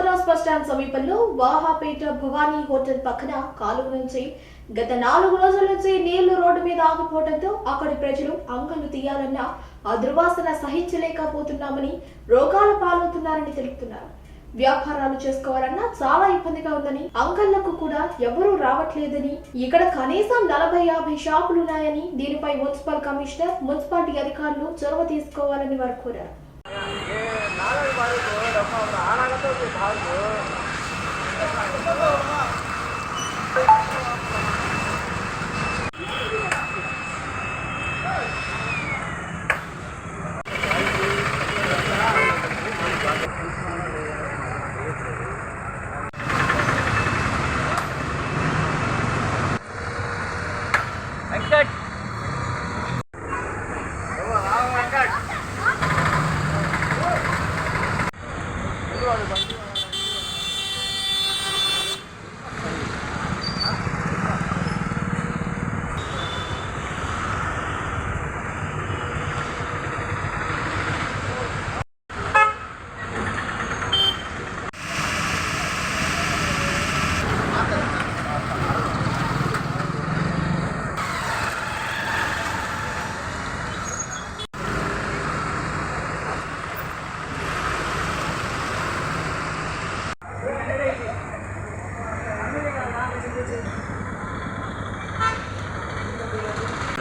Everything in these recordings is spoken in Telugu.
గోద్రాస్ బస్టాండ్ సమీపంలో వాహాపేట భవానీ హోటల్ పక్కన కాలువ నుంచి గత 4 రోజుల నుంచి నీళ్లు రోడ్డు మీద ఆగిపోవడంతో అక్కడి ప్రజలు అంగళ్ళు తీయాలన్నా ఆ దుర్వాసన సహించలేకపోతున్నామని రోగాల పాలవుతున్నారని తెలుపుతున్నారు. వ్యాపారాలు చేసుకోవాలన్నా చాలా ఇబ్బందిగా ఉందని, అంగళ్లకు కూడా ఎవరూ రావట్లేదని, ఇక్కడ కనీసం 40-50 షాపులున్నాయని, దీనిపై మున్సిపల్ కమిషనర్, మున్సిపాలిటీ అధికారులు చొరవ తీసుకోవాలని వారు కోరారు.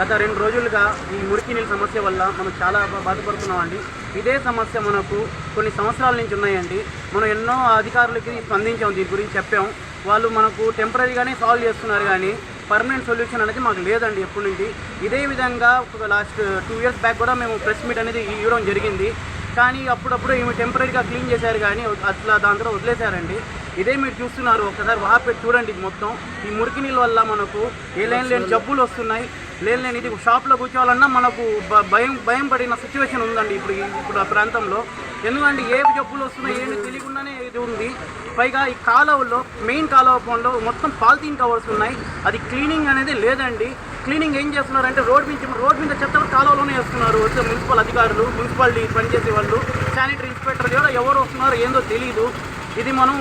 గత 2 రోజులుగా ఈ మురికి నీళ్ళ సమస్య వల్ల మనం చాలా బాధపడుతున్నామండి. ఇదే సమస్య మనకు కొన్ని సంవత్సరాల నుంచి ఉన్నాయండి. మనం ఎన్నో అధికారులకి స్పందించాం, దీని గురించి చెప్పాం. వాళ్ళు మనకు టెంపరీగానే సాల్వ్ చేస్తున్నారు, కానీ పర్మనెంట్ సొల్యూషన్ అనేది మాకు లేదండి ఎప్పటి నుండి. ఇదే విధంగా లాస్ట్ 2 years బ్యాక్ కూడా మేము ప్రెస్ మీట్ అనేది ఇవ్వడం జరిగింది. కానీ అప్పుడప్పుడు ఏమి టెంపరీగా క్లీన్ చేశారు, కానీ అట్లా దాని తర్వాత వదిలేశారండి. ఇదే మీరు చూస్తున్నారు, ఒకసారి వాపెట్టి చూడండి. మొత్తం ఈ మురికి నీళ్ళ వల్ల మనకు లేని జబ్బులు వస్తున్నాయి. లేని ఇది షాప్లో కూర్చోవాలన్నా మనకు భయం పడిన సిచ్యువేషన్ ఉందండి ఇప్పుడు ఆ ప్రాంతంలో. ఎందుకంటే ఏ జబ్బులు వస్తున్నాయి ఏంటి తెలియకుండానే ఇది ఉంది. పైగా ఈ కాలువలో, మెయిన్ కాలువ పొంలో మొత్తం పాలిథీన్ కవర్స్ ఉన్నాయి. అది క్లీనింగ్ అనేది లేదండి. క్లీనింగ్ ఏం చేస్తున్నారంటే రోడ్ మీద చెత్త కాలువలోనే వేస్తున్నారు. వచ్చే మున్సిపల్ అధికారులు, మున్సిపాలిటీ పనిచేసే వాళ్ళు, శానిటరీ ఇన్స్పెక్టర్ కూడా ఎవరు వస్తున్నారో ఏందో తెలియదు. ఇది మనం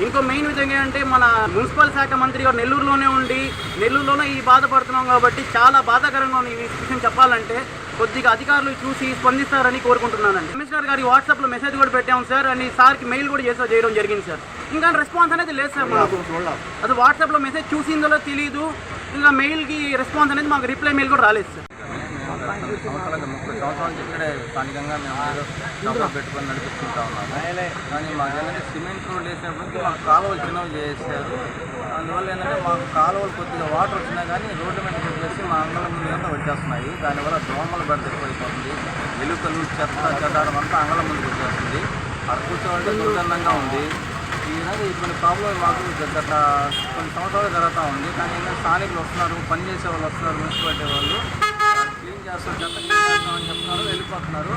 ఇంకో మెయిన్ విధంగా అంటే మన మున్సిపల్ శాఖ మంత్రి గారు నెల్లూరులోనే ఈ బాధపడుతున్నాం కాబట్టి చాలా బాధాకరంగా ఈ విషయం చెప్పాలంటే కొద్దిగా అధికారులు చూసి స్పందిస్తారని కోరుకుంటున్నానండి. కమిషనర్ గారి వాట్సాప్లో మెసేజ్ కూడా పెట్టాము సార్ అని, సార్కి మెయిల్ కూడా చేయడం జరిగింది సార్. ఇంకా రెస్పాన్స్ అనేది లేదు సార్ మాకు. అది వాట్సాప్లో మెసేజ్ చూసిందో తెలియదు, ఇంకా మెయిల్కి రెస్పాన్స్ అనేది మాకు రిప్లై మెయిల్ కూడా రాలేదు సార్. 30 సంవత్సరాల నుంచి ఇక్కడే స్థానికంగా మేము షాప్లో పెట్టుకొని నడిపిస్తుంటా ఉన్నాము. కానీ మాకు ఏంటంటే సిమెంట్ రోడ్ వేసినప్పటికీ మాకు కాలువలు చిన్నవి చేశారు. అందువల్ల ఏంటంటే మాకు కాలువలు కొద్దిగా వాటర్ వచ్చినా కానీ రోడ్డు మీద పెట్టేసి మా అంగళం ముందు వచ్చేస్తున్నాయి. దానివల్ల దోమల బెడద ఎక్కువైపోతుంది. ఎలుకలు, చెదారం అంతా అంగళం ముందుకు వచ్చేస్తుంది. అక్కడ కూర్చోవాలంటే దుర్గంధంగా ఉంది. ఈ విధంగా ఇటువంటి ప్రాబ్లం మాకు గత కొన్ని సంవత్సరాలు జరుగుతూ ఉంది. కానీ ఏంటంటే స్థానికులు వస్తున్నారు, పనిచేసే వాళ్ళు వస్తున్నారు, మున్సిపాలిటీ వాళ్ళు క్లీన్ చేస్తారు, చెత్త క్లీన్ చేస్తామని చెప్తున్నారు, వెళ్ళిపోతున్నారు.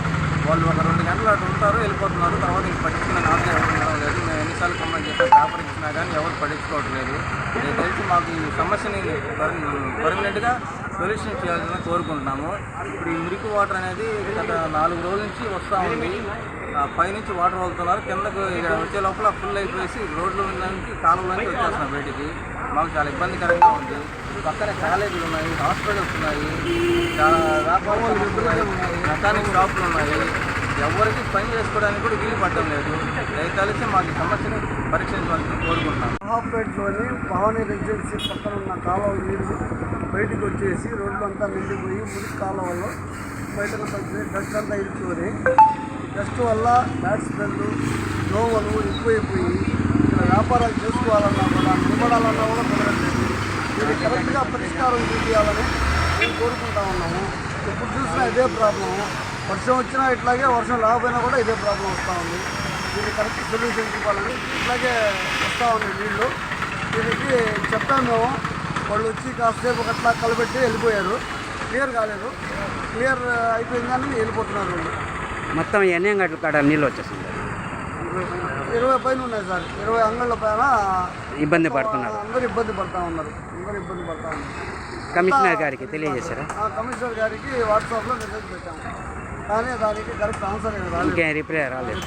వాళ్ళు ఒక 2 గంటలు అటు ఉంటారు, వెళ్ళిపోతున్నారు. తర్వాత ఇంక పట్టించుకునే నాకే ఎవరు ఉండడం లేదు. మేము ఎన్నిసార్లు కంప్లైంట్ చేస్తే పేపర్ ఇచ్చినా కానీ ఎవరు పట్టించుకోవట్లేదు. నేను తెలిసి మాకు ఈ సమస్యని పర్మనెంట్గా సొల్యూషన్ చేయాలని కోరుకుంటున్నాము. ఇప్పుడు ఈ మురికి వాటర్ అనేది గత 4 రోజుల నుంచి వస్తూ ఉంది. పైనుంచి వాటర్ వదులుతున్నారు, కిందకు ఇక్కడ వచ్చే లోపల ఫుల్ అయిపోయేసి రోడ్ల నుంచి కాలువలోంచి వచ్చేస్తున్నాం బయటికి. మాకు చాలా ఇబ్బందికరంగా ఉంది. పక్కనే కాలేజీలు ఉన్నాయి, హాస్పిటల్స్ ఉన్నాయి, చాలా వ్యాపారాలు ఉన్నాయి, మెకానిక్ షాపులు ఉన్నాయి. ఎవరికి పని చేసుకోవడానికి కూడా వీలు పడడం లేదు. దయచేసి మాకు ఈ సమస్యను పరీక్షించవలసింది కోరుకుంటున్నాం. మహాపేటలోని భవానీ రెసిడెన్సీ పక్కన ఉన్న కాలువ నీరు బయటకు వచ్చేసి రోడ్లు అంతా నిండిపోయి మురికి కాలువలో బయటకు డస్ట్ అంతా ఇరుచుకొని డస్ట్ వల్ల బ్యాడ్ స్మెల్, దోమలు ఎక్కువైపోయి ఇక్కడ వ్యాపారాలు చేసుకోవాలన్నా కూడా నిలబడాలన్నా కూడా కుదరట్లేదు. దీన్ని కరెక్ట్గా పరిష్కారం చూపించాలని మేము కోరుకుంటా ఉన్నాము. ఎప్పుడు చూసినా ఇదే ప్రాబ్లము. వర్షం వచ్చినా ఇట్లాగే, వర్షం రాకపోయినా కూడా ఇదే ప్రాబ్లం వస్తూ ఉంది. దీన్ని కరెక్ట్ సొల్యూషన్ చూపాలని ఇట్లాగే వస్తూ ఉంది నీళ్ళు. దీనికి చెప్పాము మేము. వాళ్ళు వచ్చి కాసేపు అట్లా కలబెట్టి వెళ్ళిపోయారు. క్లియర్ కాలేదు. క్లియర్ అయిపోయింది కానీ వెళ్ళిపోతున్నారు వాళ్ళు. మొత్తం ఎన్ని గంటల కాడ నీళ్ళు వచ్చేస్తుంది? 20 పైన ఉన్నాయి సార్. 20 అంగళ్ళ పైన ఇబ్బంది పడుతున్నారు. అందరూ ఇబ్బంది పడుతూ ఉన్నారు. కమిషనర్ గారికి తెలియజేశారా? కమిషనర్ గారికి వాట్సాప్లో మెసేజ్ పెట్టాము, కానీ దానికి కరెక్ట్ ఆన్సర్ రాలేదు. రిప్లై రాలేదు.